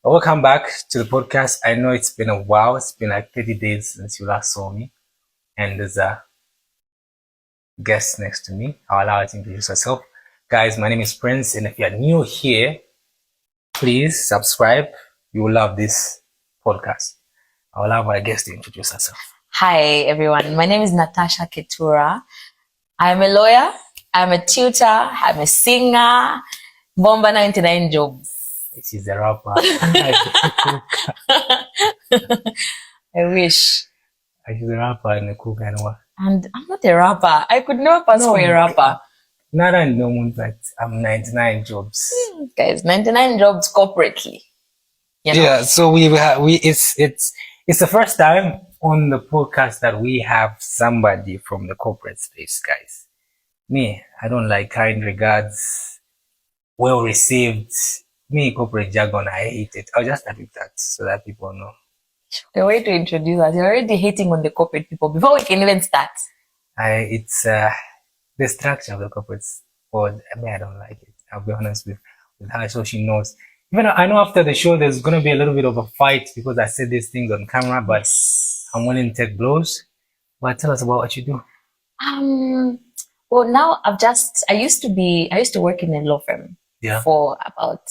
Welcome back to the podcast. I know it's been a while. It's been like 30 days since you last saw me. And there's a guest next to me. I'll allow her to introduce herself. Guys, my name is Prince. And if you're new here, please subscribe. You will love this podcast. I'll allow our guest to introduce herself. Hi, everyone. My name is Natasha Ketura. I'm a lawyer. I'm a tutor. I'm a singer. Bomba 99 jobs. She's a rapper. I wish. She's a rapper and a cook and what? And I'm not a rapper. I could never pass for a rapper. Not I know that I'm 99 jobs. Guys, 99 jobs corporately. You know? Yeah, so it's the first time on the podcast that we have somebody from the corporate space, guys. Me, I don't like kind regards, well received. Me, corporate jargon, I hate it. I'll just start with that so that people know. The way to introduce us, you're already hating on the corporate people before we can even start. It's the structure of the corporate board. I mean, I don't like it. I'll be honest with her, so she knows. Even I know after the show, there's going to be a little bit of a fight because I said these things on camera, but I'm willing to take blows. But tell us about what you do. Well, now I used to work in a law firm for about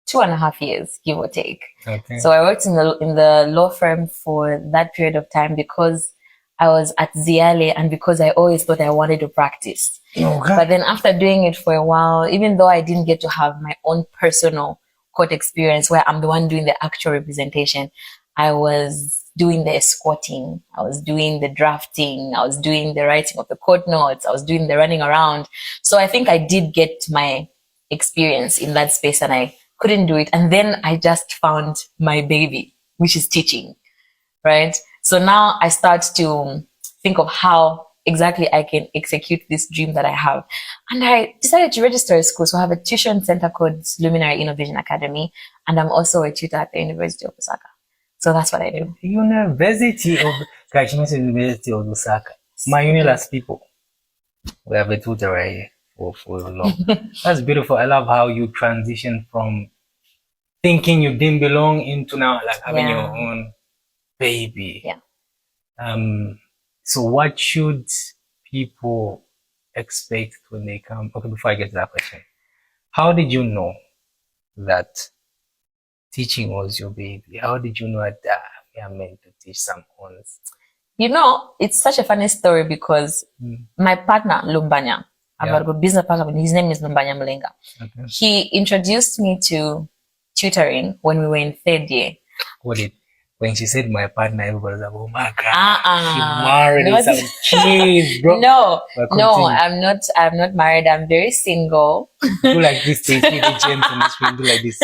2.5 years, give or take. Okay. So I worked in the law firm for that period of time because I was at Ziale and because I always thought I wanted to practice. Okay. But then after doing it for a while, even though I didn't get to have my own personal court experience where I'm the one doing the actual representation, I was doing the escorting, I was doing the drafting, I was doing the writing of the court notes, I was doing the running around. So I think I did get my experience in that space and I couldn't do it. And then I just found my baby, which is teaching, right? So now I start to think of how exactly I can execute this dream that I have. And I decided to register a school. So I have a tuition center called Luminary Innovation Academy. And I'm also a tutor at the University of Osaka. So that's what I do. University of Osaka. My Unilas people. We have a tutor right here for long. That's beautiful. I love how you transition from thinking you didn't belong into now like having your own baby. Yeah. So what should people expect when they come? Okay, before I get to that question, how did you know that teaching was your baby? How did you know that you are meant to teach someone? You know, it's such a funny story because my partner, Lumbanya, I've got a business partner, his name is Lumbanya Mlenga. Okay. He introduced me to tutoring when we were in third year. When she said my partner, everybody was like, "Oh my God, she married some kids, bro." No, I'm not married. I'm very single. Do like this, do like this.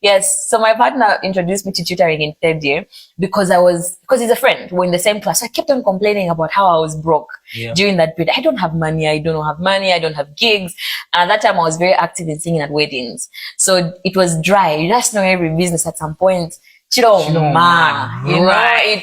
Yes. So my partner introduced me to tutoring in third year because he's a friend. We're in the same class. So I kept on complaining about how I was broke during that period. I don't have money. I don't have gigs. And at that time I was very active in singing at weddings. So it was dry. You just know every business at some point. It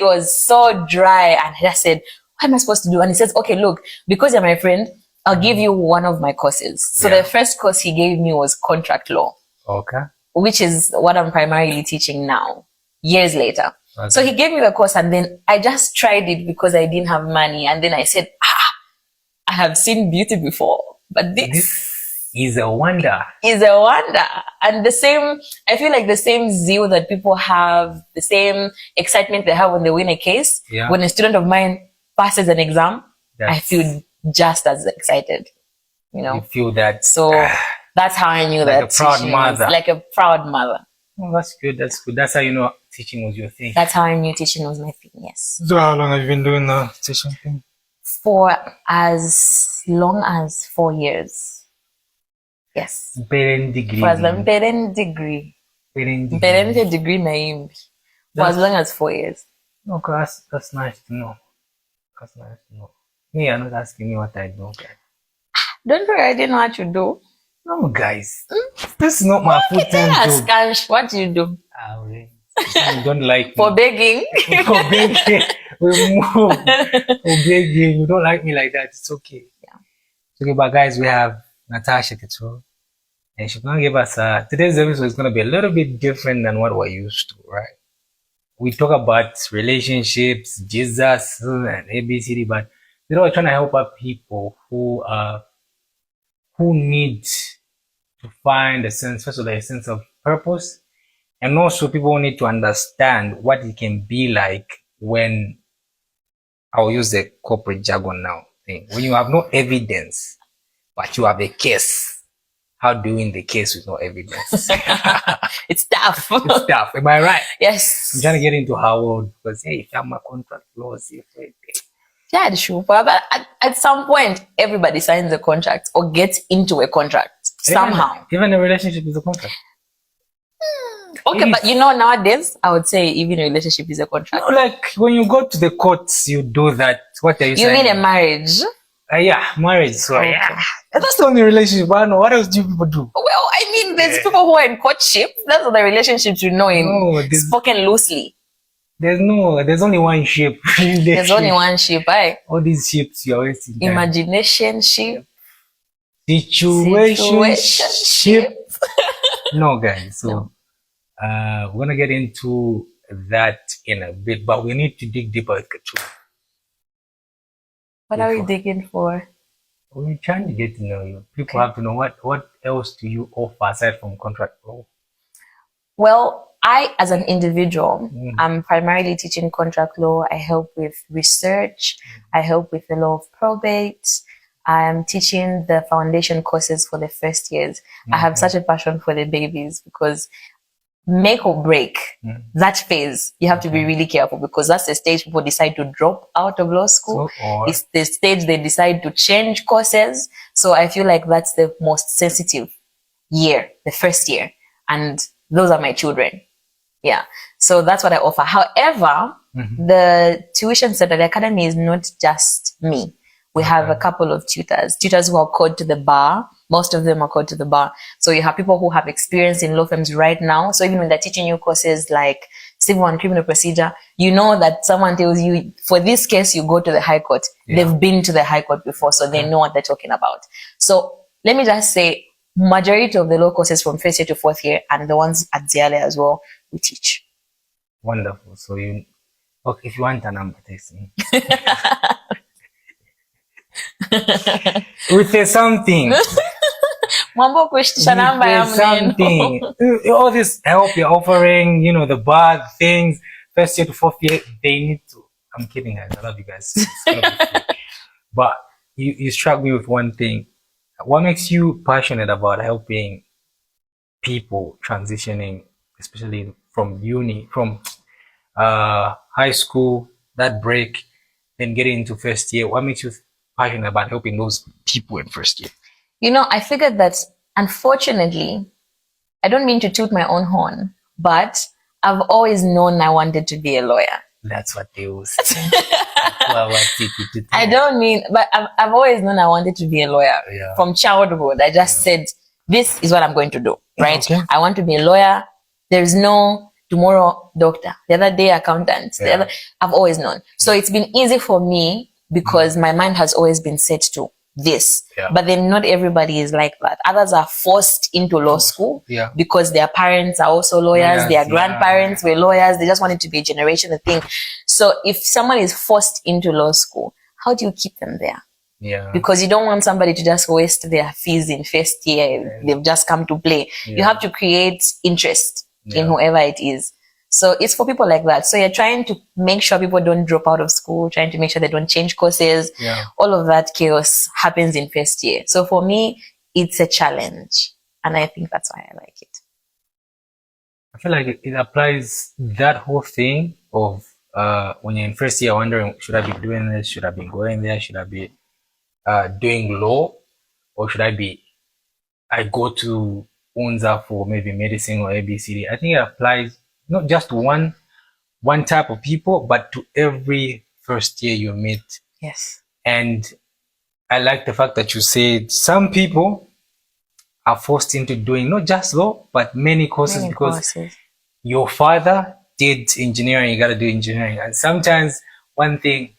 was so dry. And I said, what am I supposed to do? And he says, okay, look, because you're my friend, I'll give you one of my courses. So the first course he gave me was contract law. Okay. Which is what I'm primarily teaching now, years later. Okay. So he gave me the course and then I just tried it because I didn't have money. And then I said, I have seen beauty before, but this is a wonder. And I feel like the same zeal that people have, the same excitement they have when they win a case, when a student of mine passes an exam, I feel just as excited. You feel that. So that's how I knew like that. A proud mother. Like a proud mother. Oh, that's good. That's how you know teaching was your thing. That's how I knew teaching was my thing, yes. So how long have you been doing the teaching thing? For as long as 4 years. Yes. Parent degree. For as long degree name. For as long as 4 years. No, that's nice to know. Me, I'm not asking you what I do. Okay? Don't worry, I didn't know what you do. No, guys. This is not my full-time job. What do you do? You don't like me. For begging. For begging. We move. For begging. You don't like me like that. It's okay. Yeah. Okay, but guys, we have Natasha Ketura. And she's gonna give us today's episode is gonna be a little bit different than what we're used to, right? We talk about relationships, Jesus, and ABCD, but we're trying to help out people who need to find a sense, first of all, a sense of purpose, and also people need to understand what it can be like when I'll use the corporate jargon now thing. When you have no evidence, but you have a case. How do you win the case with no evidence? It's tough. It's tough. Am I right? Yes. I'm trying to get into how old because hey, if I'm a contract clause, yeah, sure. But at some point, everybody signs a contract or gets into a contract somehow. Even a relationship is a contract. Okay, but nowadays, I would say even a relationship is a contract. No, like when you go to the courts, you do that. What are you saying? You mean a marriage? Yeah, marriage. So okay. Yeah, that's the only relationship. I don't know. What else do people do? Well, I mean, there's people who are in courtship. That's the relationships in spoken loosely. There's only one ship. There's only one ship, right? All these ships you're wasting time. Imagination ship. Situation ship. No, guys. So we're gonna get into that in a bit, but we need to dig deeper with Kachu. What are we digging for? We're trying to get to know you. People have to know what else do you offer aside from contract law? Well, I, as an individual, I'm primarily teaching contract law. I help with research. I help with the law of probate. I'm teaching the foundation courses for the first years. I have such a passion for the babies because make or break that phase, you have to be really careful because that's the stage people decide to drop out of law school. It's the stage they decide to change courses. So I feel like that's the most sensitive year, the first year. And those are my children. Yeah. So that's what I offer. However, the tuition center, the academy is not just me. We have a couple of tutors who are called to the bar. Most of them are called to the bar. So you have people who have experience in law firms right now. So even when they're teaching you courses like civil and criminal procedure, you know that someone tells you, for this case, you go to the high court. Yeah. They've been to the high court before, so they know what they're talking about. So let me just say, majority of the law courses from first year to fourth year and the ones at Ziale as well, we teach. Wonderful. So if you want a number, text me. With something. Mambo kushtisha namba ya something. All this help you're offering, the bad things, first year to fourth year, they need to. I'm kidding, guys. I love you guys. It's gonna be free. But you struck me with one thing. What makes you passionate about helping people transitioning, especially from high school, that break, then getting into first year? What makes you passionate about helping those people in first year? I figured that, unfortunately, I don't mean to toot my own horn, but I've always known I wanted to be a lawyer. That's what they will say. I don't mean, but I've always known I wanted to be a lawyer. Yeah. From childhood. I just said, this is what I'm going to do, right? Okay. I want to be a lawyer. There's no tomorrow doctor, the other day accountant. Yeah. I've always known. So it's been easy for me because my mind has always been set to this. Yeah. But then not everybody is like that. Others are forced into law school because their parents are also lawyers, their grandparents were lawyers, they just want it to be a generational thing. So if someone is forced into law school, how do you keep them there? Yeah. Because you don't want somebody to just waste their fees in first year. They've just come to play. You have to create interest in whoever it is. So it's for people like that. So you're trying to make sure people don't drop out of school, trying to make sure they don't change courses. Yeah. All of that chaos happens in first year. So for me, it's a challenge. And I think that's why I like it. I feel like it applies that whole thing of when you're in first year wondering, should I be doing this? Should I be going there? Should I be doing law? Or should I go to UNZA for maybe medicine or ABCD? I think it applies not just to one type of people, but to every first year you meet. Yes. And I like the fact that you said some people are forced into doing not just law, but many courses because your father did engineering, you got to do engineering. And sometimes one thing,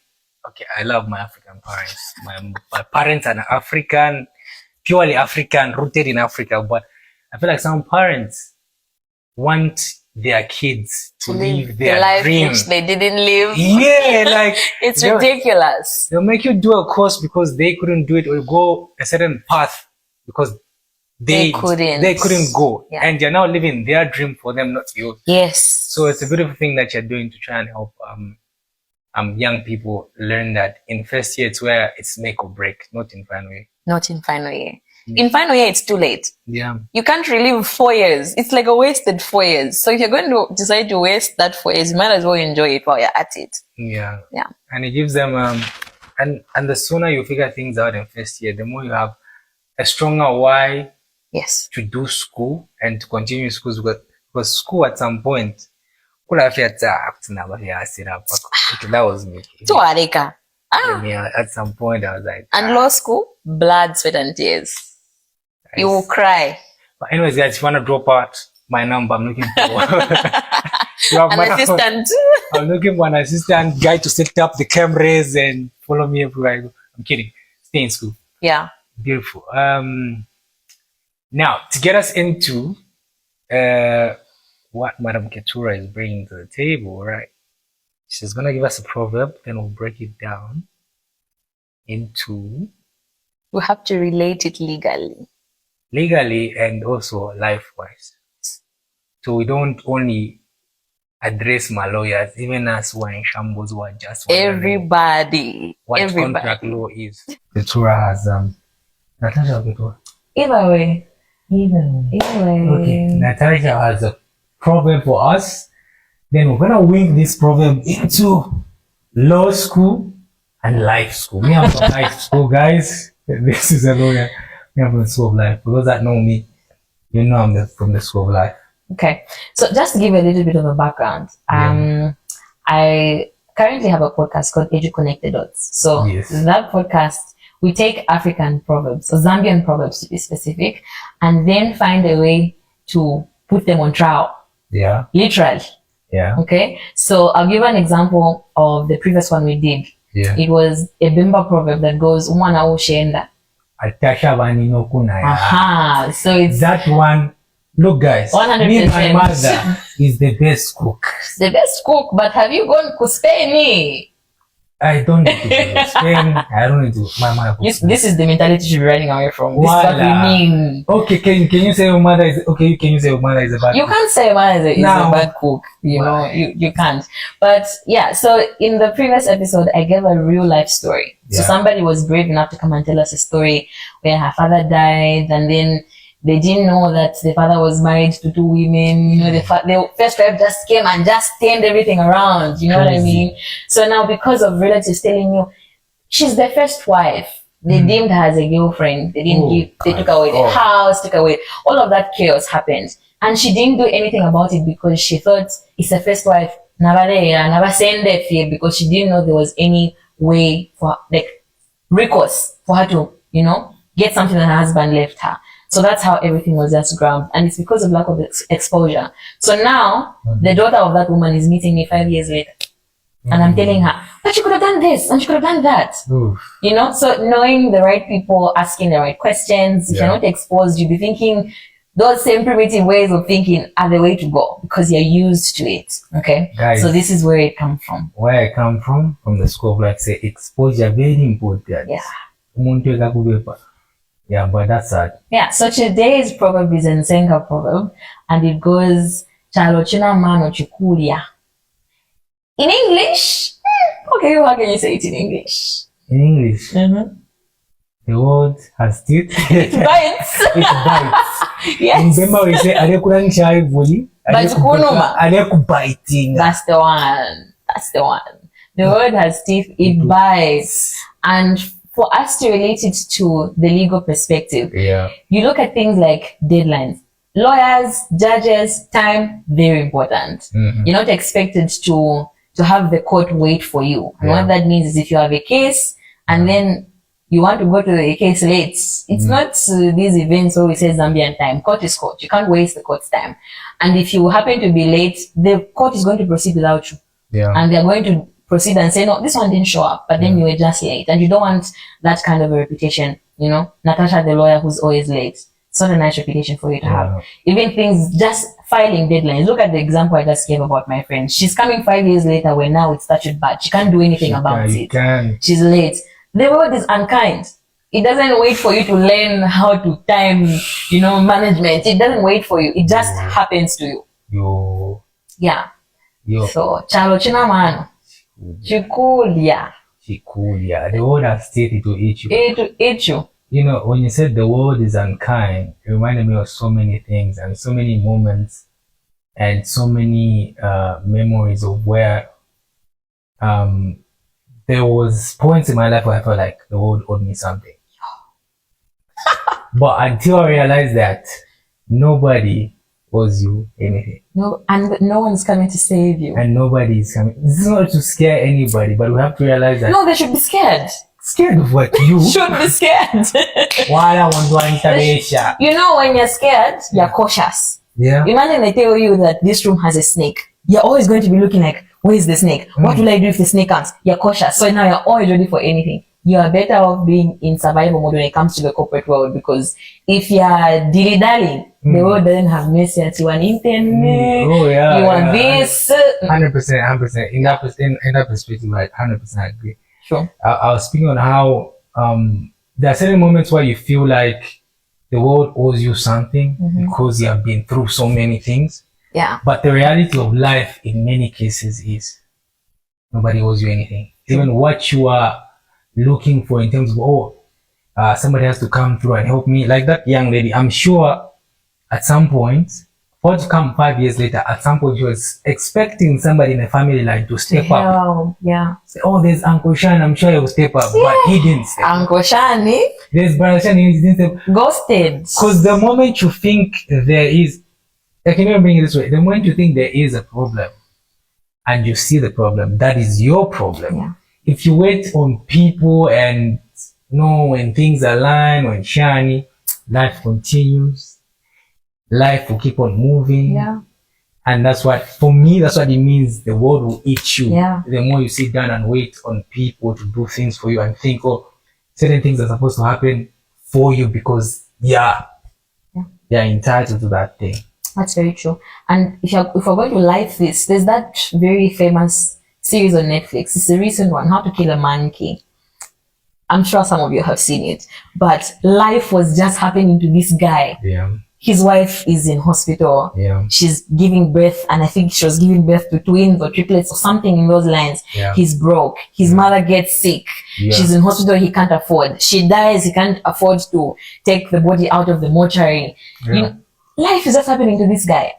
okay, I love my African parents. My parents are African, purely African, rooted in Africa, but I feel like some parents want their kids to live the their life dream. which they didn't live. Yeah, like It's ridiculous. They'll make you do a course because they couldn't do it, or go a certain path because they couldn't go. Yeah. And you're now living their dream for them, not yours. Yes. So it's a beautiful thing that you're doing to try and help young people learn that in first year it's where it's make or break, not in final year. Not in final year. In final year, it's too late. Yeah. You can't relive 4 years. It's like a wasted 4 years. So if you're going to decide to waste that 4 years, you might as well enjoy it while you're at it. Yeah. Yeah. And it gives them and the sooner you figure things out in first year, the more you have a stronger why Yes. to do school and to continue schools, because school at some point that was me. At some point I was like, and law school, blood, sweat and tears. Nice. You will cry. But anyways, guys, if you want to drop out my number, I'm looking for an assistant. I'm looking for an assistant guy to set up the cameras and follow me everywhere I go. I'm kidding. Stay in school. Yeah. Beautiful. Now to get us into what Madam Ketura is bringing to the table, right? She's gonna give us a proverb, then we'll break it down into. We have to relate it legally and also life-wise. So we don't only address my lawyers, even us who are in shambles, who are just everybody. What contract law is. Ketura has Natasha Ketura. Either way. Okay, Natasha has a proverb for us. Then we're gonna wing this proverb into law school and life school. Me, I'm from life school, guys. This is a lawyer. Me, I'm from the school of life. For those that know me, you know I'm from the school of life. Okay, so just to give you a little bit of a background, I currently have a podcast called Edu Connected Dots. So that podcast, we take African proverbs, or Zambian proverbs to be specific, and then find a way to put them on trial. Yeah. Literally. Yeah. Okay. So I'll give an example of the previous one we did. Yeah. It was a Bimba proverb that goes, "Umwana ushenda." Aha. So it's that one. Look, guys, 100%. Me, my mother is the best cook. The best cook, but have you gone to Spain? I don't need to go to Spain. I don't need to. My mother. This is the mentality you should be running away from. This is what we mean. Okay, can you say your mother is okay? Can you say your mother is a bad? You can't say your mother is a bad cook. You know, you can't. But yeah, so in the previous episode, I gave a real life story. So somebody was brave enough to come and tell us a story where her father died, and then they didn't know that the father was married to 2 women. You know, the first wife just came and just turned everything around. You know what I mean? So now, because of relatives telling you she's the first wife, they deemed her as a girlfriend. They didn't they took away the house, took away all of that chaos happened, and she didn't do anything about it because she thought it's the first wife. Never send her fear, because she didn't know there was any way for recourse for her to get something that her husband left her. So that's how everything was just grabbed. And it's because of lack of exposure. So now, the daughter of that woman is meeting me 5 years later. And I'm telling her, but she could have done this, and she could have done that. Oof. So knowing the right people, asking the right questions, if you're not exposed, you'll be thinking those same primitive ways of thinking are the way to go, because you're used to it. Okay? Guys, so this is where it comes from. Where I come from the school of life, say exposure very important. Yeah. Yeah, but that's sad. Yeah, so today's proverb is an Nsenga proverb, and it goes, "Chalo china mano chikulia." In English? Okay, how can you say it in English? In English? The word has teeth. It bites. It bites. Yes. In Bemba we say, "Alekulanisha ivuli." Alekubiting. That's the one. That's the one. The word has teeth, it bites. And for us to relate it to the legal perspective, you look at things like deadlines. Lawyers, judges, time, very important. You're not expected to have the court wait for you. And what that means is, if you have a case and then you want to go to the case late, it's not these events where we say Zambian time. Court is court. You can't waste the court's time. And if you happen to be late, the court is going to proceed without you. And they're going to proceed and say, no, this one didn't show up, but then you were just late. And you don't want that kind of a reputation, Natasha, the lawyer who's always late. It's not a nice reputation for you to have. Yeah. Even things, just filing deadlines. Look at the example I just gave about my friend. She's coming 5 years later when now it's statute bad. She can't do anything about it. She's late. The world is unkind. It doesn't wait for you to learn how to time, management. It doesn't wait for you. It just happens to you. Yeah. So, chalo china mano. Chikulia. The world has stated to eat you. To eat you. When you said the world is unkind, it reminded me of so many things and so many moments and so many memories of where there was points in my life where I felt like the world owed me something. But until I realized that nobody owes you anything. No, and no one's coming to save you. And nobody is coming. This is not to scare anybody, but we have to realize that. No, they should be scared. Scared of what? You should be scared. When you're scared, you're cautious. Yeah. Imagine they tell you that this room has a snake. You're always going to be looking like, where's the snake? What will I do if the snake comes? You're cautious. So now you're always ready for anything. You are better off being in survival mode when it comes to the corporate world, because if you're dilly-dallying, the world doesn't have mercy at you on internet. You want this. 100%. In that perspective, I 100% agree. Sure. I was speaking on how there are certain moments where you feel like the world owes you something because you have been through so many things. Yeah. But the reality of life in many cases is nobody owes you anything. Even what you are looking for in terms of, somebody has to come through and help me. Like that young lady, I'm sure at some point, for it to come 5 years later, at some point she was expecting somebody in the family line to step up. Yeah. Say, there's Uncle Shan, I'm sure he will step up. Yeah. But he didn't step up. Uncle Shani? There's Brother Shan, he didn't step up. Ghosted. Because the moment you think there is, I can even bring it this way, the moment you think there is a problem and you see the problem, that is your problem. Yeah. If you wait on people and when things align, when shiny, life continues. Life will keep on moving. Yeah. And for me, that's what it means. The world will eat you. Yeah. The more you sit down and wait on people to do things for you and think, certain things are supposed to happen for you because, they're entitled to that thing. That's very true. And if we're going to life this, there's that very famous series on Netflix. It's a recent one, How to Kill a Monkey. I'm sure some of you have seen it. But life was just happening to this guy. Yeah. His wife is in hospital. Yeah. She's giving birth, and I think she was giving birth to twins or triplets or something in those lines. Yeah. He's broke. His mother gets sick. Yeah. She's in hospital. He can't afford. She dies. He can't afford to take the body out of the mortuary. Yeah. Life is just happening to this guy,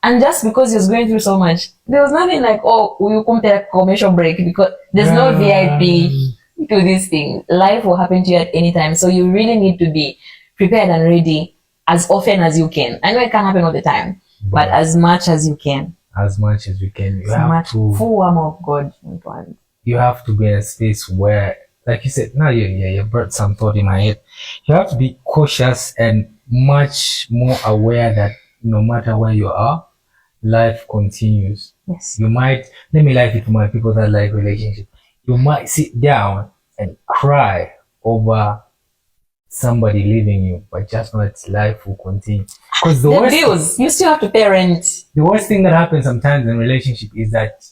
and just because he was going through so much, there was nothing like, will you come take a commercial break, because there's no VIP to this thing. Life will happen to you at any time. So you really need to be prepared and ready as often as you can. I know it can't happen all the time, but as much as you can. As much as you can. You have to, full armor of God. You have to be in a space where, like you said, now you brought some thought in my head. You have to be cautious and much more aware that no matter where you are, life continues. Yes. You might, let me like it to my people that like relationship. You might sit down and cry over somebody leaving you, but just know that life will continue. Because the bills, you still have to pay rent. The worst thing that happens sometimes in a relationship is that,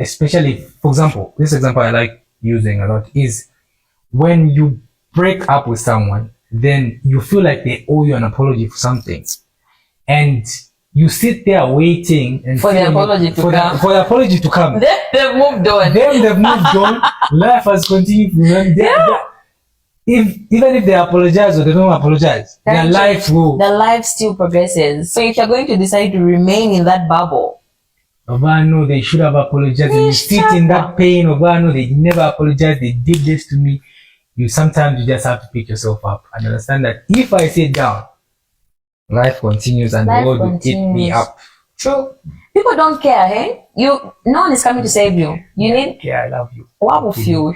especially, for example, this example I like using a lot is when you break up with someone, then you feel like they owe you an apology for something. And you sit there waiting and for the apology to come. They've moved on. They've moved on. Life has continued for them. Even if they apologize or they don't apologize, their life still progresses. So if you're going to decide to remain in that bubble, no, they should have apologized. You sit in that pain of no, they never apologized. They did this to me. Sometimes you just have to pick yourself up and understand that if I sit down, life continues and the world will eat me up. True. People don't care, hey? No one is coming to save you. You need. Yeah, I love you. What of you?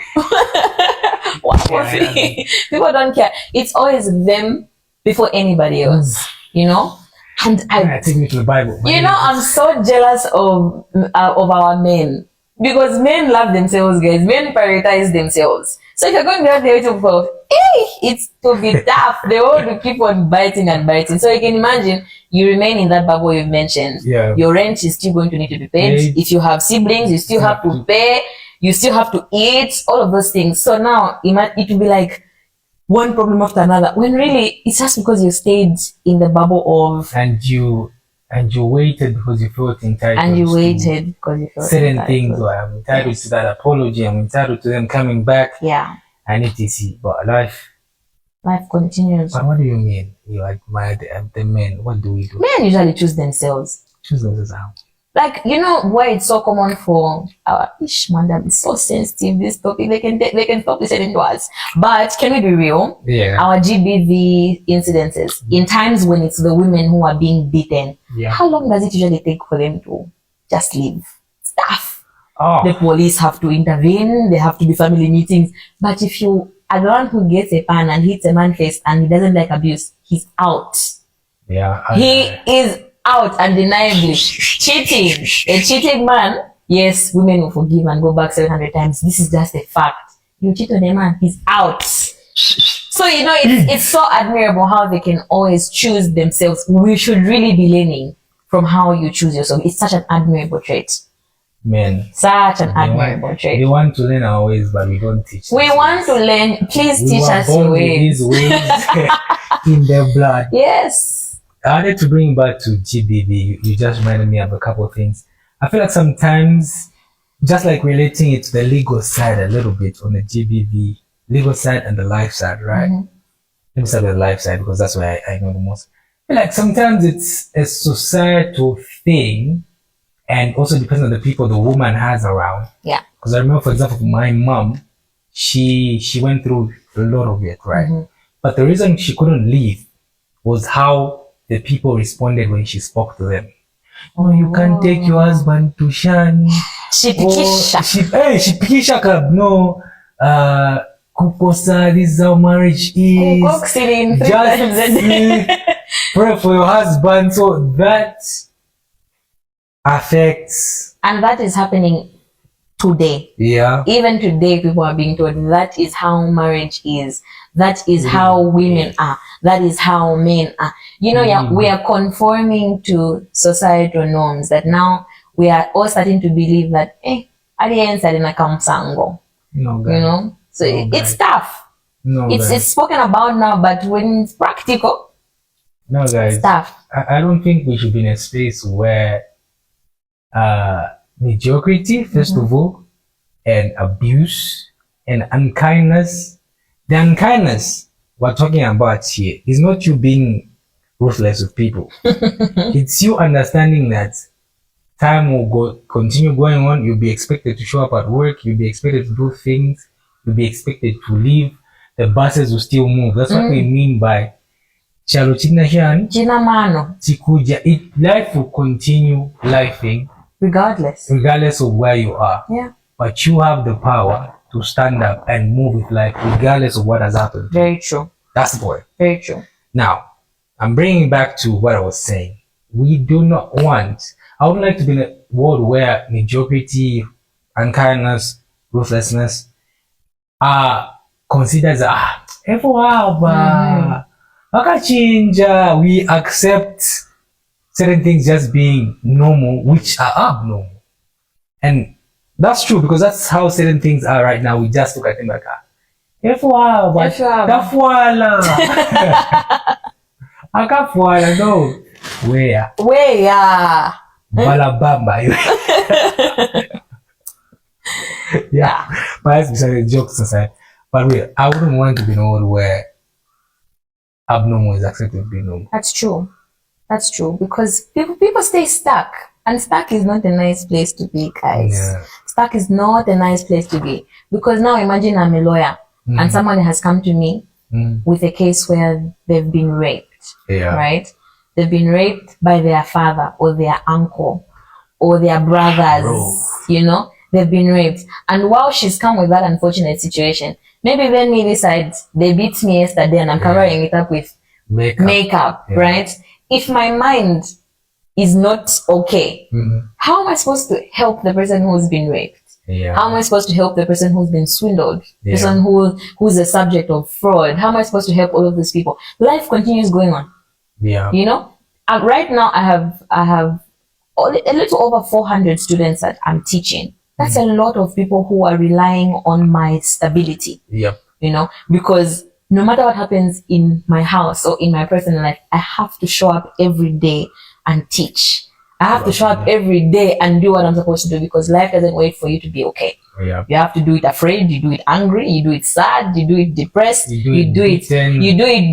People don't care. It's always them before anybody else. And take me to the Bible. I'm so jealous of our men, because men love themselves, guys. Men prioritize themselves. So if you're going there waiting for it's to be tough. They want to keep on biting and biting. So you can imagine you remain in that bubble you've mentioned. Yeah. Your rent is still going to need to be paid. If you have siblings, you still have to pay. You still have to eat, all of those things. So now it will be like one problem after another. When really it's just because you stayed in the bubble of and you waited because you felt entitled. And you waited because you felt certain entitled. things. Or I'm entitled to that apology. I'm entitled to them coming back. Yeah. And etc. But life continues. But what do you mean? You admire the men. What do we do? Men usually choose themselves. Choose themselves how? Like, you know why it's so common for our madam is so sensitive, this topic, they can stop listening to us. But can we be real? Yeah. Our GBV incidences, in times when it's the women who are being beaten, how long does it usually take for them to just leave? Stuff. Oh. The police have to intervene, there have to be family meetings. But if you are the one who gets a pan and hits a man face and he doesn't like abuse, he's out. Yeah. He is out undeniably. Cheating. A cheating man, yes, women will forgive and go back 700 times. This is just a fact. You cheat on a man, he's out. So, you know, it's so admirable how they can always choose themselves. We should really be learning from how you choose yourself. It's such an admirable trait. Men. Such an admirable trait. They want to learn our ways, but we don't teach them. We want to learn. Please teach us your ways. These ways in their blood. Yes. I wanted to bring back to GBV. You just reminded me of a couple of things. I feel like sometimes, just like relating it to the legal side a little bit on the GBV, legal side and the life side, right? Mm-hmm. Let me start with the life side because that's where I know the most. I feel like sometimes it's a societal thing and also depends on the people the woman has around. Yeah. Because I remember, for example, my mom, she went through a lot of it, right? Mm-hmm. But the reason she couldn't leave was how the people responded when she spoke to them. Oh, you can't take your husband to Shan. Shipikisha. Shipikisha kab. No, kukosa, this is how marriage is. Just pray for your husband. So that affects. And that is happening today. Yeah. Even today, people are being told that is how marriage is. That is how women are. That is how men are. You know, we are conforming to societal norms that now we are all starting to believe that, aliens are in a kamsango. No, guys. You know? So it's tough. No, it's spoken about now, but when it's practical, no, guys. It's tough. I don't think we should be in a space where mediocrity, first of all, and abuse and unkindness. The unkindness we're talking about here is not you being ruthless with people. It's you understanding that time will continue going on. You'll be expected to show up at work. You'll be expected to do things. You'll be expected to leave. The buses will still move. That's what we mean by chalo china mano. Life will continue lifing regardless of where you are. Yeah. But you have the power to stand up and move with life regardless of what has happened. Very true. That's the point. Very true. Now, I'm bringing back to what I was saying. We do not want, I would like to be in a world where mediocrity, unkindness, ruthlessness are considered as, we accept certain things just being normal, which are abnormal. And that's true because that's how certain things are right now. We just look at them like, no. Where? Balabamba. Yeah. But that's beside jokes aside. But wait, I wouldn't want to be in a world where abnormal is accepted to be normal. That's true. That's true. Because people stay stuck. And stuck is not a nice place to be, guys. Yeah. Stuck is not a nice place to be. Because now imagine I'm a lawyer and someone has come to me with a case where they've been raped. Yeah. Right? They've been raped by their father or their uncle or their brothers. You know? They've been raped. And while she's come with that unfortunate situation, maybe when me decide they beat me yesterday and I'm covering it up with makeup, right? If my mind is not okay, how am I supposed to help the person who's been raped? Yeah. How am I supposed to help the person who's been swindled? The Yeah. person who's a subject of fraud? How am I supposed to help all of these people? Life continues going on. Yeah. You know, right now I have a little over 400 students that I'm teaching. That's a lot of people who are relying on my stability. Yep. You know, because no matter what happens in my house or in my personal life, I have to show up every day and teach. I have to show up every day and do what I'm supposed to do, because life doesn't wait for you to be okay. Yeah. You have to do it afraid, you do it angry, you do it sad, you do it depressed, you do it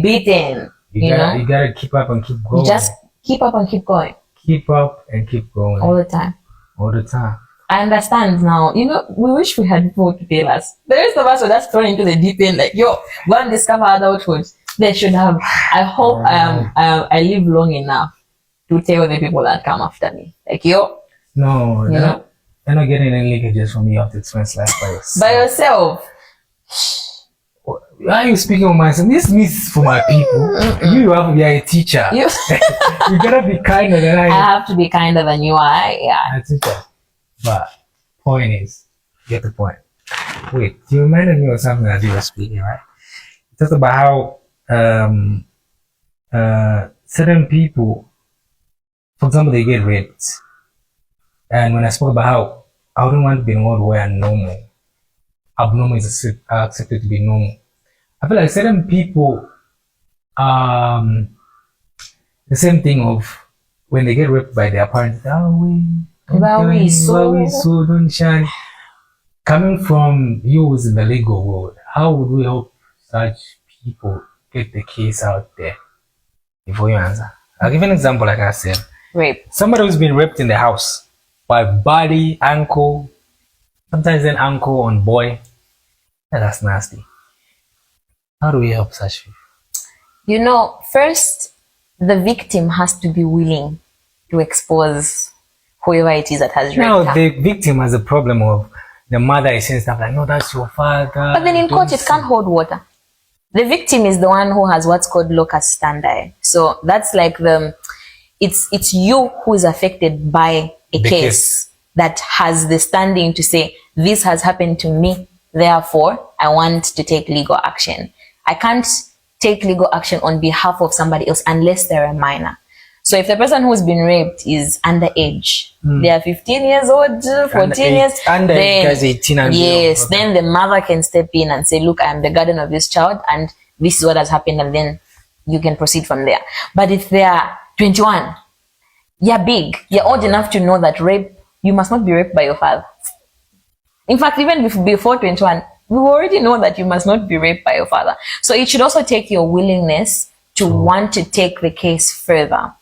beaten. You gotta keep up and keep going. You just keep up and keep going. Keep up and keep going. All the time. All the time. I understand now. You know, we wish we had people to tell us. The rest of us were just thrown into the deep end, like, yo, go and discover adulthood. They should have. I hope I live long enough to tell the people that come after me, like, yo. No, they're not getting any leakages from you. You have to experience life by yourself. By yourself. Why are you speaking on myself? This means for my people. You have to be a teacher. You gotta be kinder than I am. I have to be kinder than you are. Yeah. A teacher. But point is, get the point. Wait, you reminded me of something that you were speaking, right? Just about how certain people, for example, they get raped. And when I spoke about how I wouldn't want to be in a world where abnormal is accepted to be normal. I feel like certain people, the same thing of when they get raped by their parents, so don't shine. Coming from you who's in the legal world, how would we help such people get the case out there? Before you answer, I'll give an example. Like I said, Rape. Somebody who's been raped in the house by body, uncle, sometimes an uncle on boy. That's nasty. How do we help such people? You know, first, the victim has to be willing to expose whoever it is that has raped her. The victim has a problem of the mother is saying stuff like, no, that's your father. But then in court, it can't hold water. The victim is the one who has what's called locus standi. So that's like it's you who is affected by a case that has the standing to say, this has happened to me, therefore I want to take legal action. I can't take legal action on behalf of somebody else unless they're a minor. So if the person who's been raped is underage, they are 15 years old, 14 years, underage, 18 and yes, then the mother can step in and say, look, I am the guardian of this child and this is what has happened, and then you can proceed from there. But if they are 21, you're big, you're old enough to know that you must not be raped by your father. In fact, even before 21, we already know that you must not be raped by your father. So it should also take your willingness to want to take the case further.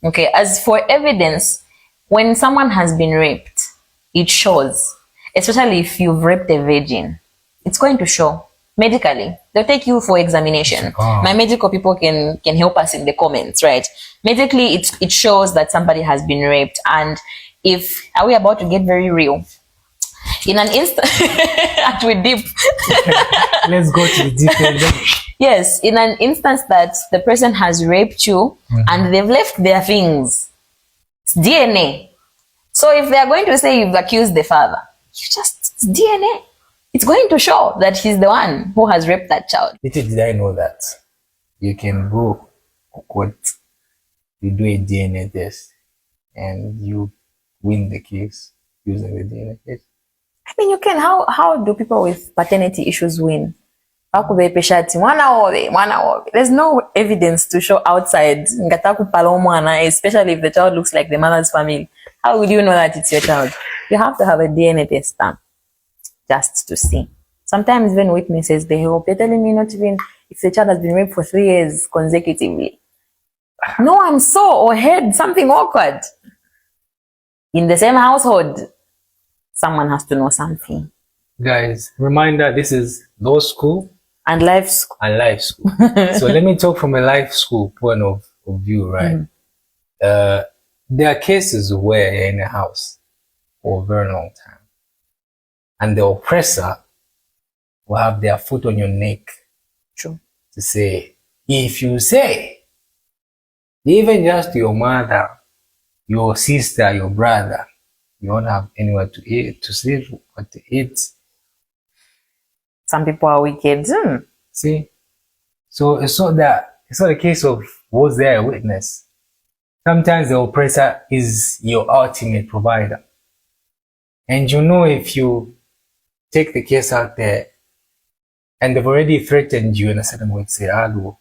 Okay, as for evidence, when someone has been raped, it shows, especially if you've raped a virgin, it's going to show medically. They'll take you for examination. My medical people can help us in the comments, right? Medically, it shows that somebody has been raped. And are we about to get very real? In an instant, we're deep. Let's go to the detail. Yes, in an instance that the person has raped you and they've left their things, it's DNA. So if they're going to say you've accused the father, it's DNA. It's going to show that he's the one who has raped that child. Little did I know that you can go to court, you do a DNA test, and you win the case using the DNA test. I mean, you can. How do people with paternity issues win? There's no evidence to show outside, especially if the child looks like the mother's family. How would you know that it's your child? You have to have a DNA test done just to see. Sometimes even witnesses, they're telling me not even if the child has been raped for 3 years consecutively. No one saw or heard something awkward. In the same household, someone has to know something. Guys, reminder, this is law school and life school. So let me talk from a life school point of view, right? There are cases where you're in a house for a very long time and the oppressor will have their foot on your neck. True. To say, if you say, even just your mother, your sister, your brother, You won't have anywhere to eat, to sleep, what to eat. Some people are wicked. See? So it's not a case of was there a witness. Sometimes the oppressor is your ultimate provider. And you know, if you take the case out there and they've already threatened you in a certain way to say, "Hello,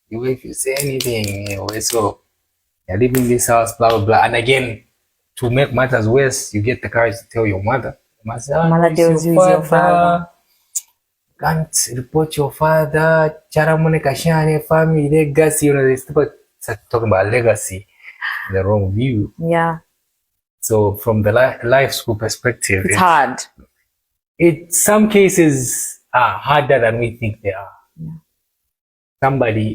if you say anything, so you're leaving this house, blah, blah, blah." And again, to make matters worse, you get the courage to tell your mother. Mother tells you is your father. Can't report your father. Charamone Kashane family legacy. They start talking about legacy in the wrong view. Yeah. So from the life school perspective, it's hard. Some cases are harder than we think they are. Yeah.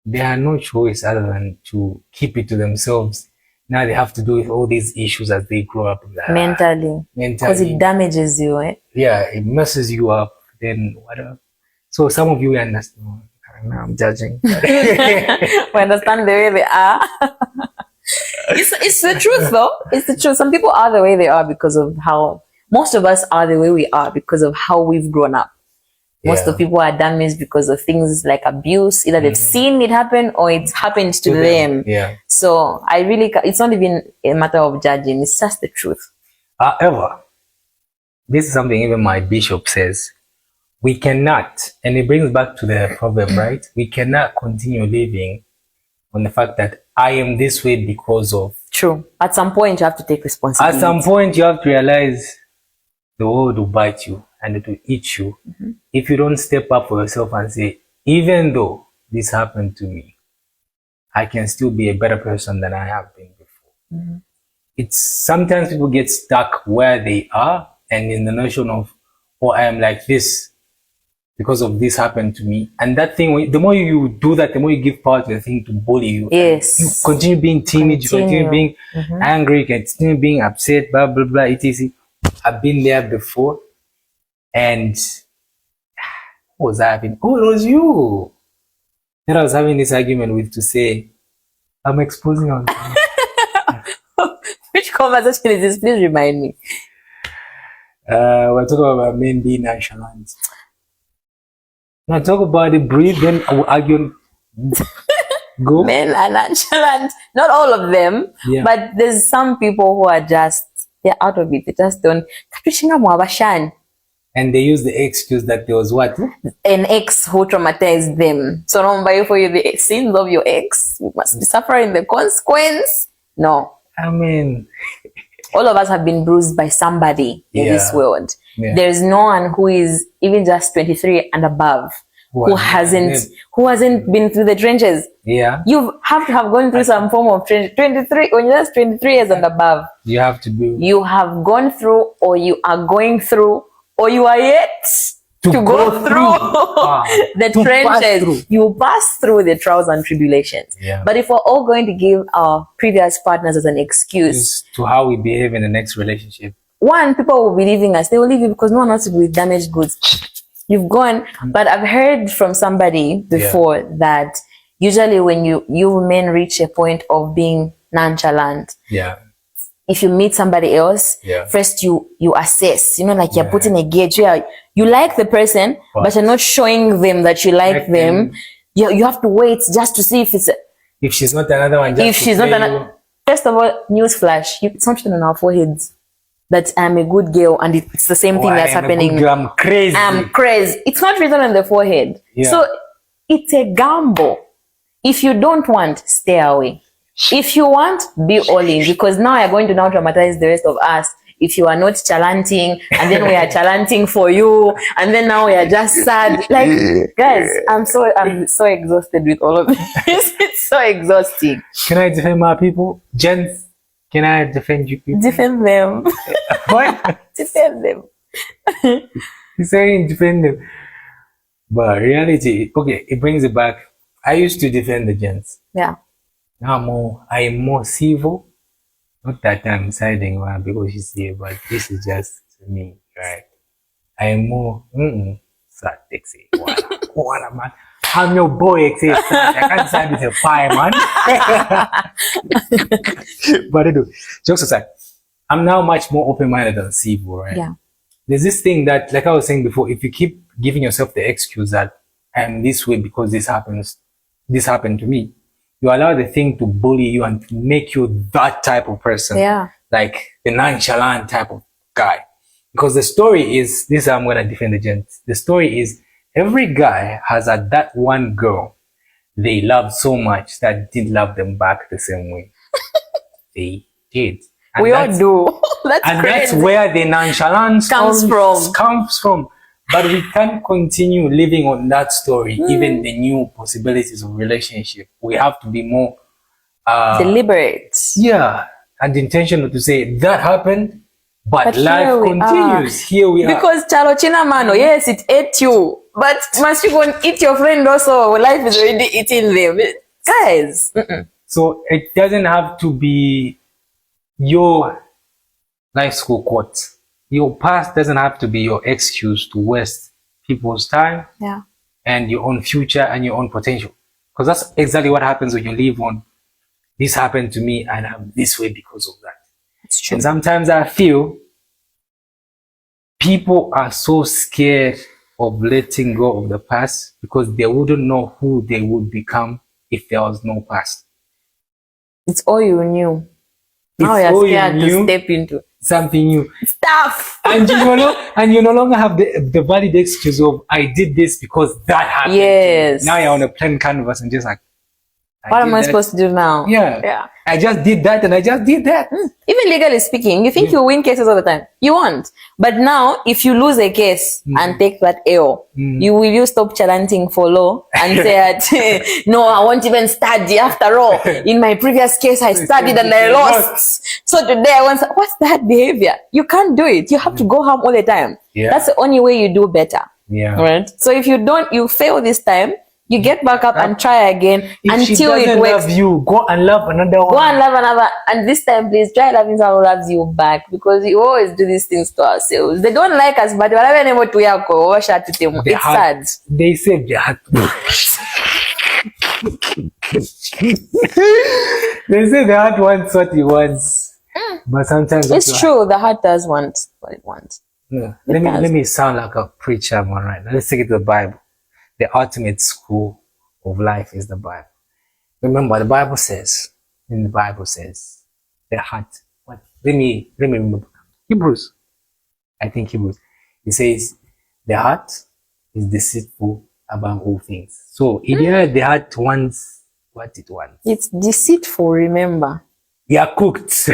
They have no choice other than to keep it to themselves. Now they have to deal with all these issues as they grow up. Mentally. Because it damages you, eh? Yeah, it messes you up. Then whatever. So some of you understand. I'm judging. We understand the way they are. It's the truth, though. It's the truth. Some people are the way they are because of how... Most of us are the way we are because of how we've grown up. Most of people are damaged because of things like abuse. Either they've seen it happen or it's happened to them. Yeah. So it's not even a matter of judging. It's just the truth. However, this is something even my bishop says. We cannot, and it brings back to the proverb, right? We cannot continue living on the fact that I am this way because of. True. At some point, you have to take responsibility. At some point, you have to realize the world will bite you and it will eat you if you don't step up for yourself and say, even though this happened to me, I can still be a better person than I have been before. It's sometimes people get stuck where they are and in the notion of, oh, I am like this because of this happened to me. And that thing, the more you do that, the more you give power to the thing to bully you. Yes. You continue being timid, you continue being angry, you continue being upset, blah, blah, blah, etc. I've been there before. And who was I having? Oh, it was you that I was having this argument with to say, I'm exposing on. Which conversation is this? Please remind me. We're talking about men being nonchalant. Now talk about it, breathe, then I will argue. Go. Men are nonchalant. Not all of them, but there's some people who are just, they're out of it. They just don't. And they use the excuse that there was what? An ex who traumatized them. So don't buy for you the sins of your ex. You must be suffering the consequence. No. I mean, all of us have been bruised by somebody in this world. Yeah. There's no one who is even just 23 and above who hasn't been through the trenches. Yeah. You have to have gone through some form of 23 when you're just 23 years and above. You have to be. You have gone through, or you are going through, or you are yet to go through the trenches. You pass through the trials and tribulations. Yeah. But if we're all going to give our previous partners as an excuse to how we behave in the next relationship, one, people will be leaving us. They will leave you because no one wants to be with damaged goods. You've gone. But I've heard from somebody before that usually when you men reach a point of being nonchalant, if you meet somebody else, first you assess, like you're putting a gauge where you like the person, but you're not showing them that you like them. You have to wait just to see if she's not another one. Just if she's not another. First of all, newsflash, it's not written on our foreheads that I'm a good girl, and it's the same thing that's happening. I'm crazy. I'm crazy. It's not written on the forehead. So it's a gamble. If you don't want, stay away. If you want, be all in, because now you're going to now traumatize the rest of us. If you are not chalanting, and then we are chalanting for you, and then now we are just sad. Like, guys, I'm so exhausted with all of this. It's so exhausting. Can I defend my people? Gents, can I defend you people? Defend them. What? Defend them. He's saying defend them. But reality, okay, it brings it back. I used to defend the gents. Yeah. Now I'm more civil. Not that I'm siding one because she's here, but this is just me, right? I'm more sad, sexy. Wanna, man. I'm your boy, I can't side with a pie, man. But anyway, jokes aside, I'm now much more open-minded than Sibu, right? Yeah. There's this thing that, like I was saying before, if you keep giving yourself the excuse that I'm this way because this happened to me, you allow the thing to bully you and to make you that type of person. Yeah. Like the nonchalant type of guy. Because the story is, this is how I'm going to defend the gents. The story is, every guy has had that one girl they loved so much that didn't love them back the same way. They did. And we all do. That's and crazy. that's where the nonchalance comes from. But we can't continue living on that story, even the new possibilities of relationship. We have to be more deliberate. Yeah, and intentional to say that happened, but life continues. Here we are. Because Chalo China Mano, yes, it ate you. But must you go and eat your friend also? Life is already eating them. Guys. So it doesn't have to be your life school quote. Your past doesn't have to be your excuse to waste people's time and your own future and your own potential. Because that's exactly what happens when you live on, this happened to me and I'm this way because of that. It's true. And sometimes I feel people are so scared of letting go of the past because they wouldn't know who they would become if there was no past. It's all you knew. Now you're scared to step into something new. Stuff. And you no longer have the valid excuse of I did this because that happened. Yes. Now you're on a plain canvas and just like, what am I supposed to do now? Yeah. I just did that and I just did that. Even legally speaking, you think you win cases all the time. You won't. But now, if you lose a case and take that L, you stop chanting for law and say that, no, I won't even study after all. In my previous case, I studied and I lost. So today I want, what's that behavior? You can't do it. You have to go home all the time. Yeah. That's the only way you do better. Yeah. Right? So if you fail this time, you get back up and try again until it works. Love you, go and love another one. Go and love another, and this time, please try loving someone who loves you back, because we always do these things to ourselves. They don't like us, but whatever to yako, it's sad. They say they had. They say the heart wants what it wants, but sometimes it's true. The heart does want what it wants. Yeah. Let me sound like a preacher, man. Right? Let's take it to the Bible. The ultimate school of life is the Bible. Remember, the Bible says, the heart. What? Let me remember. Hebrews. I think Hebrews. It says, the heart is deceitful above all things. So, the heart wants what it wants. It's deceitful, remember. You are cooked.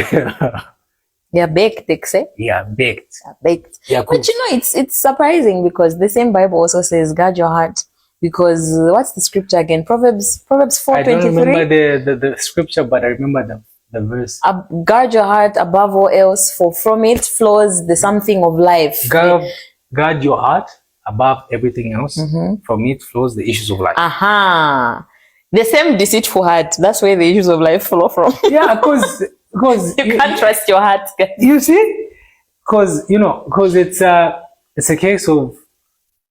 You're baked, they say. Yeah, baked. Baked. But it's surprising because the same Bible also says, guard your heart. Because what's the scripture again? Proverbs 4:23. I don't remember the scripture, but I remember the verse. Guard your heart above all else, for from it flows the something of life. Guard your heart above everything else. From it flows the issues of life. The same deceitful heart. That's where the issues of life flow from. Yeah, because you can't trust your heart. You see, because it's a case of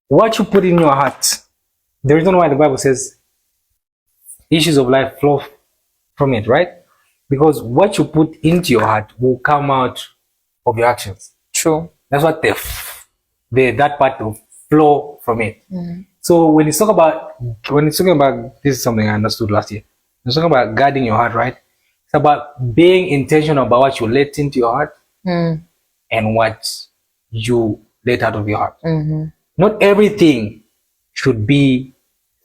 what you put in your heart. The reason why the Bible says issues of life flow from it, right? Because what you put into your heart will come out of your actions. True. That's what that part will flow from it. So when it's talking about this is something I understood last year. It's talking about guarding your heart, right? It's about being intentional about what you let into your heart and what you let out of your heart. Not everything should be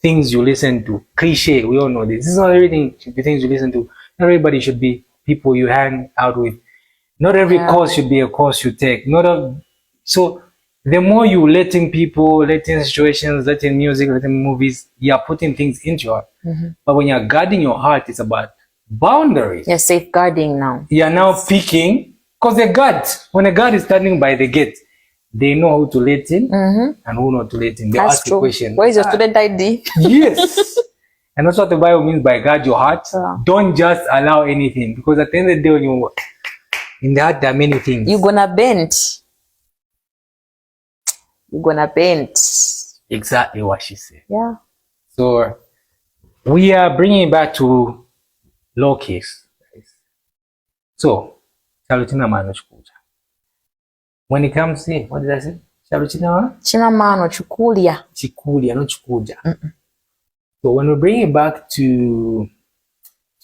things you listen to. Cliche, we all know this. This is not everything should be things you listen to. Not everybody should be people you hang out with. Not every course should be a course you take. So the more you letting people, letting situations, letting music, letting movies, you are putting things into your heart. But when you're guarding your heart, it's about boundaries. You're safeguarding now. You're now picking, because when a guard is standing by the gate, they know who to let in and who not to let in. They ask the question. Where is your student ID? Yes. And that's what the Bible means by guard your heart. Don't just allow anything, because at the end of the day, when you in the heart, there are many things. You're gonna bend. Exactly what she said. Yeah. So we are bringing it back to low case. So Chalo china mano chikuja. When it comes to, what did I say? Chalo china mano chikulia. Chikulia, not chikuja. So when we bring it back to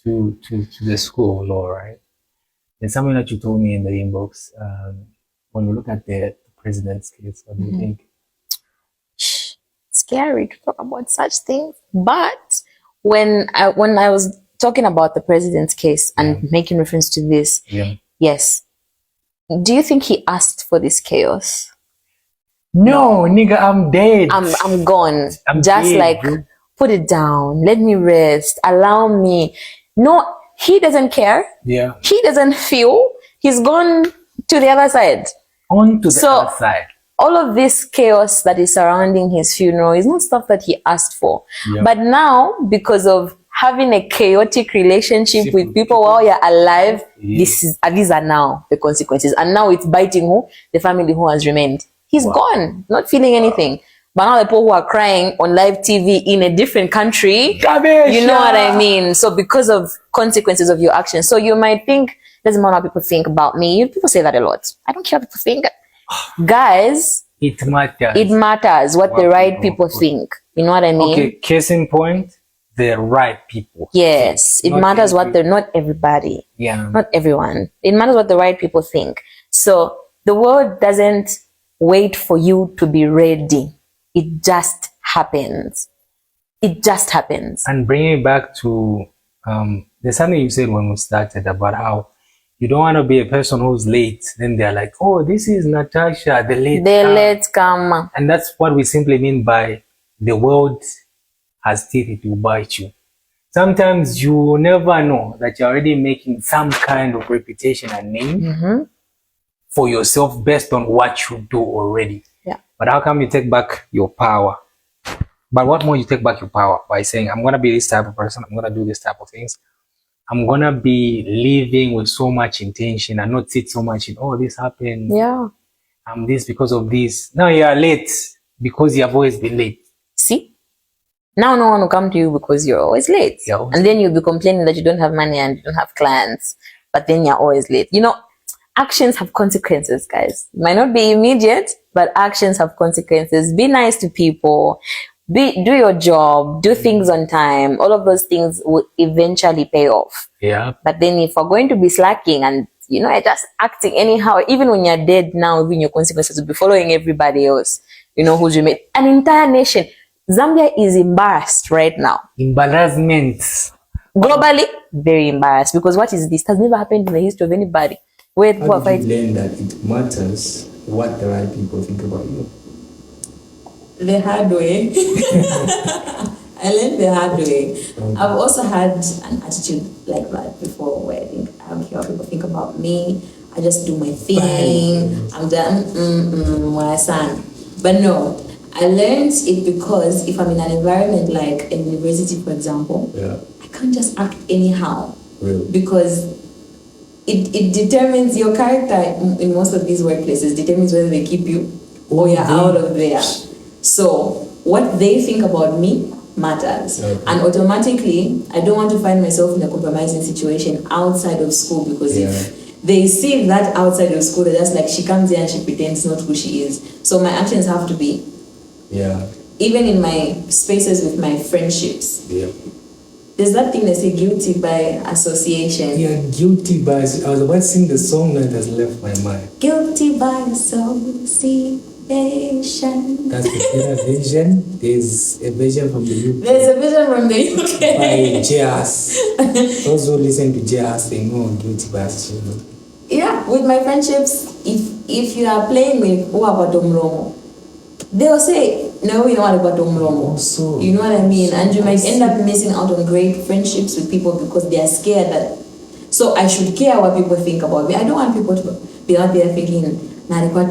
the school law, right? There's something that you told me in the inbox. When we look at the president's case, what do you think? Scary to talk about such things. But when I was talking about the president's case and making reference to this, yes. Do you think he asked for this chaos? No, nigga, I'm dead. I'm gone. I'm just dead, like bro. Put it down. Let me rest. Allow me. No, he doesn't care. Yeah. He doesn't feel. He's gone to the other side. On to the other side. All of this chaos that is surrounding his funeral is not stuff that he asked for. Yeah. But now, because of having a chaotic relationship with people while you're alive, these are now the consequences. And now it's biting who? The family who has remained. He's gone, not feeling anything. But now the people who are crying on live TV in a different country, you know what I mean? So because of consequences of your actions. So you might think, doesn't matter what people think about me. People say that a lot. I don't care what people think. Guys, it matters. It matters what the right people think. You know what I mean? Okay, case in point, the right people. Yes, it matters what not everybody. Yeah. Not everyone. It matters what the right people think. So the world doesn't wait for you to be ready. It just happens. It just happens. And bringing it back to, there's something you said when we started about how you don't want to be a person who's late. Then they're like, oh, this is Natasha, the late comer. And that's what we simply mean by the world has teeth, it will bite you. Sometimes you never know that you're already making some kind of reputation and name for yourself based on what you do already. Yeah. But how come you take back your power? But what more you take back your power? By saying, I'm going to be this type of person. I'm going to do this type of things. I'm going to be living with so much intention and not sit so much in, oh, this happened. Yeah. I'm this because of this. Now you are late because you have always been late. See? Now no one will come to you because you're always late. And then you'll be complaining that you don't have money and you don't have clients. But then you're always late. You know, actions have consequences, guys. It might not be immediate, but actions have consequences. Be nice to people. Do your job, do things on time. All of those things will eventually pay off. Yeah. But then if we're going to be slacking and, you know, just acting anyhow, even when you're dead now, even your consequences will be following everybody else, you know, who's remained. An entire nation. Zambia is embarrassed right now. Embarrassment. Globally, very embarrassed because what is this? It has never happened in the history of anybody. How did you learn that it matters what the right people think about you? The hard way. I learned the hard way. I've also had an attitude like that before where I think I don't care what people think about me. I just do my thing. I'm done. My son. But no, I learned it because if I'm in an environment like a university, for example, I can't just act anyhow. Really? Because it determines your character in most of these workplaces, determines whether they keep you or you're out of there. So what they think about me matters. And automatically, I don't want to find myself in a compromising situation outside of school because if they see that outside of school, they're just like, she comes here and she pretends not who she is. So my actions have to be, even in my spaces with my friendships. There's that thing they say, guilty by association. Yeah, guilty by, I was about to sing the song that has left my mind. Guilty by association. That's the version. There's a version from the UK. There's a version from the UK. By Jazz. Those who listen to Jazz, they know guilty by association. Yeah, with my friendships, if you are playing with Uwabadomromo, they'll say, no, you know what about Domromo. So, you know what I mean? And you might end up missing out on great friendships with people because they are scared that. So I should care what people think about me. I don't want people to be out there thinking, nah, they can't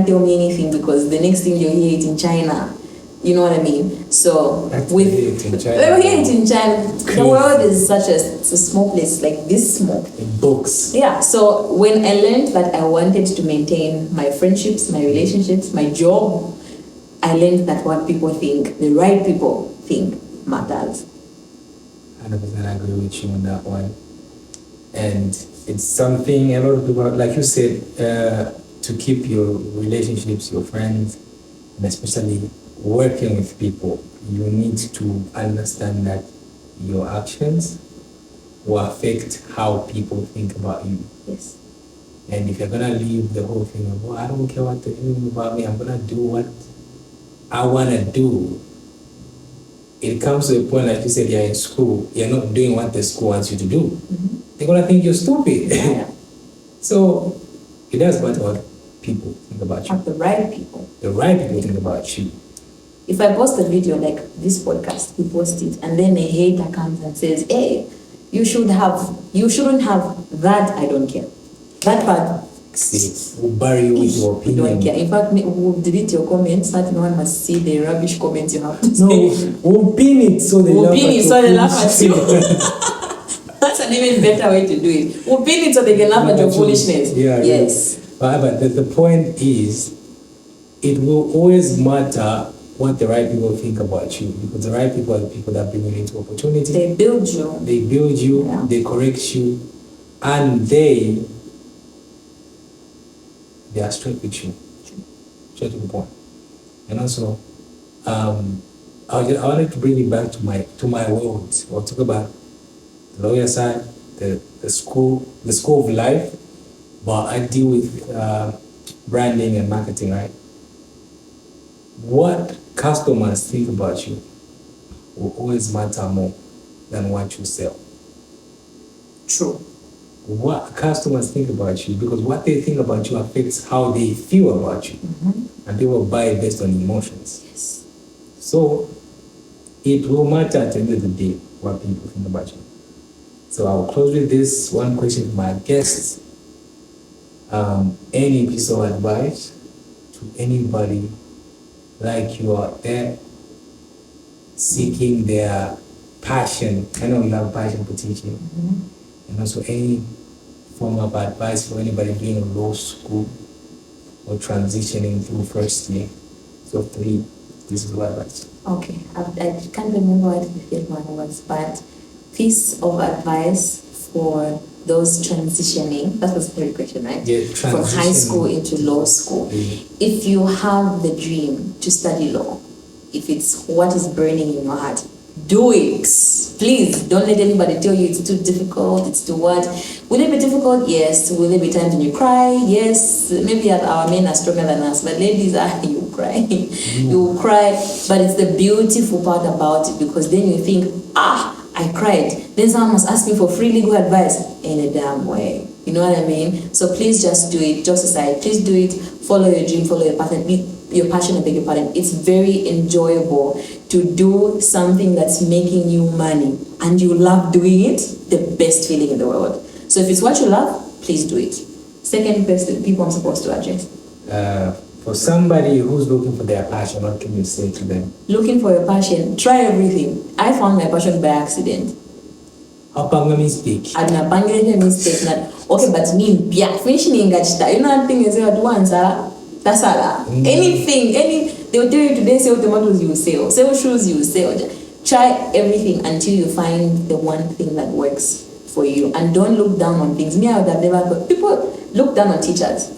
tell me anything because the next thing you'll hear it in China. You know what I mean? So we hear it in China. The world is such a small place, like this small. In books. Yeah. So when I learned that I wanted to maintain my friendships, my relationships, my job, I learned that what people think, the right people think, matters. 100% agree with you on that one. And it's something a lot of people, like you said, to keep your relationships, your friends, and especially working with people, you need to understand that your actions will affect how people think about you. Yes. And if you're gonna leave the whole thing of, I don't care what they think about me, I'm gonna do what I wanna do. It comes to a point, like you said, you're in school, you're not doing what the school wants you to do. Mm-hmm. They're gonna think you're stupid. Yeah. So it does matter what people think about you. Have the right people. The right people think about you. If I post a video like this podcast, we post it, and then a hater comes and says, "Hey, you shouldn't have that." I don't care. That part. See, we'll bury you with your We don't opinion. care. In fact, we'll delete your comments so that no one must see the rubbish comments you have to No, say. we'll pin it so they We'll laugh pin at it your so they laugh at you. foolishness. That's an even better way to do it. We'll pin it so they can laugh at your foolishness. Yeah, Yes. But the point is, it will always matter what the right people think about you, because the right people are the people that bring you into opportunity. They build you. They build you, Yeah. they correct you, and they are straight with you, straight to the point. And also, I wanted to bring it back to my world. We'll talk about the lawyer side, the school of life, but I deal with branding and marketing, right? What customers think about you will always matter more than what you sell. True. What customers think about you, because what they think about you affects how they feel about you. Mm-hmm. And people buy based on emotions. Yes. So it will matter at the end of the day what people think about you. So I'll close with this one question for my guests. Any piece of advice to anybody like you out there seeking their passion? I know you have passion for teaching. Mm-hmm. And also any form of advice for anybody doing law school or transitioning through first year. So 3 pieces of advice. Okay. I can't remember what the third one was, but piece of advice for those transitioning. That was the third question, right? Yeah, From high school into law school. Yeah. If you have the dream to study law, if it's what is burning in your heart, do it. Please don't let anybody tell you it's too difficult, it's too what. Will it be difficult? Yes. Will there be times when you cry? Yes. Maybe our men are stronger than us, but ladies, you cry. You will cry, but it's the beautiful part about it, because then you think, I cried. Then someone must ask me for free legal advice. In a damn way. You know what I mean? So please just do it. Just aside, please do it. Follow your dream, follow your passion. Your passion, I beg your pardon. It's very enjoyable to do something that's making you money and you love doing it. The best feeling in the world. So if it's what you love, please do it. Second best people I'm supposed to address. For somebody who's looking for their passion, what can you say to them? Looking for your passion, try everything. I found my passion by accident. Apanga mistake. Adinapangile mistake. Okay, but me, yeah, finishing ngachita. You know that thing is what once, that's all. Anything, they will tell you today, sell tomatoes, you will sell shoes, you will sell. Try everything until you find the one thing that works for you. And don't look down on things. Me, I would have never, people look down on teachers,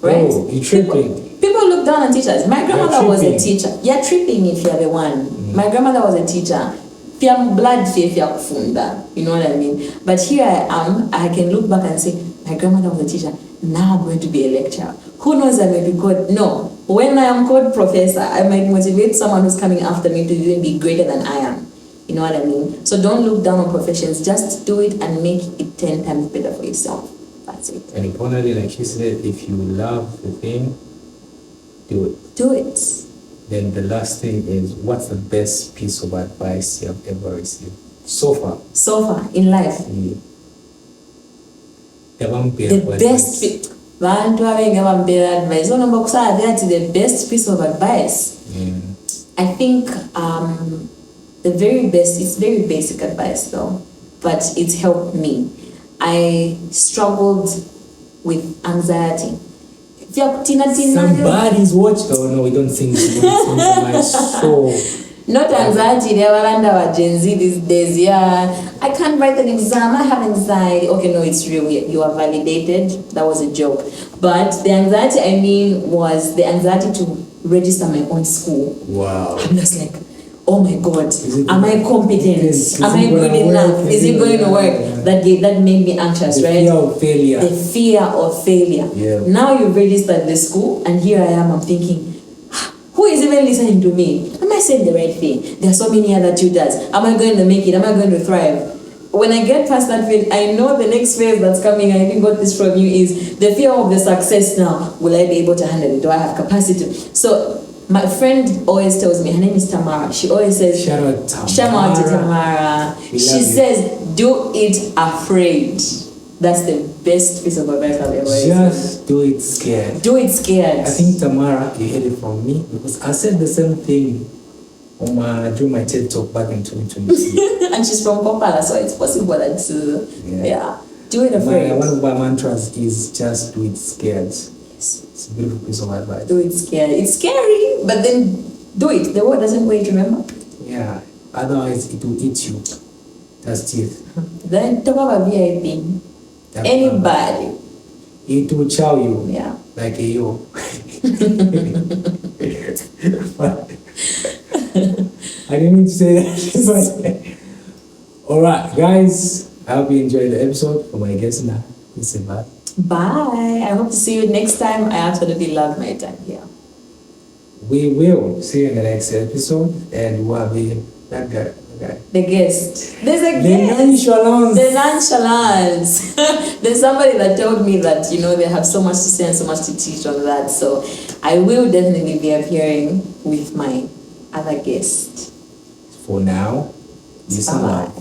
right? Oh, you're tripping. People look down on teachers. My grandmother was a tripping. teacher. You're tripping if you're the one. My grandmother was a teacher. Blood kufunda, you know what I mean? But here I am, I can look back and say, my grandmother was a teacher, now I'm going to be a lecturer. Who knows, I may be called? No. When I am called professor, I might motivate someone who's coming after me to even be greater than I am. You know what I mean? So don't look down on professions, just do it and make it 10 times better for yourself. That's it. And importantly, like you said, if you love the thing, do it. Do it. Then the last thing is, what's the best piece of advice you have ever received so far? So far in life, the best Bantu having advice. So number that's the best piece of advice. I think the very best, it's very basic advice though, but it's helped me. I struggled with anxiety. Somebody's watching. Oh no, we don't sing. We don't sing to my soul. Not anxiety, they are under our Gen Z these days. Yeah, I can't write an exam, I have anxiety. Okay, no, it's real. You are validated. That was a joke. But the anxiety I mean was the anxiety to register my own school. Wow. I'm just like, oh my God, am I competent? Am I good enough? Is it going to work? That made me anxious, right? Fear of failure. The fear of failure. Yeah. Now you've registered the school, and here I am, I'm thinking, who is even listening to me? Am I saying the right thing? There are so many other tutors. Am I going to make it? Am I going to thrive? When I get past that phase, I know the next phase that's coming, I think got this from you, is the fear of the success now. Will I be able to handle it? Do I have capacity? So my friend always tells me, her name is Tamara. She always says, Shout out Tamara. Shout out to Tamara. She says, do it afraid. That's the best piece of advice I've ever heard. Just do it scared. Do it scared. I think Tamara, you heard it from me because I said the same thing during my TED talk back in 2022. And she's from Kampala, so it's possible that do it afraid. One of my mantras is just do it scared. It's a beautiful piece of advice. Do it scared. It's scary, but then do it. The word doesn't wait, remember? Yeah. Otherwise, it will eat you. That's teeth. Then talk about VIP. Anybody. It will chow you. Yeah. Like a yo. I didn't mean to say that. Alright, guys. I hope you enjoyed the episode. For my guest now, listen, bye. Bye. I hope to see you next time. I absolutely love my time here. We will see you in the next episode, and we'll have that guy. The guest. There's a The guest. Nonchalance. The Nonchalance. There's somebody that told me that, they have so much to say and so much to teach on that. So I will definitely be appearing with my other guest. For now, listen Bye. up.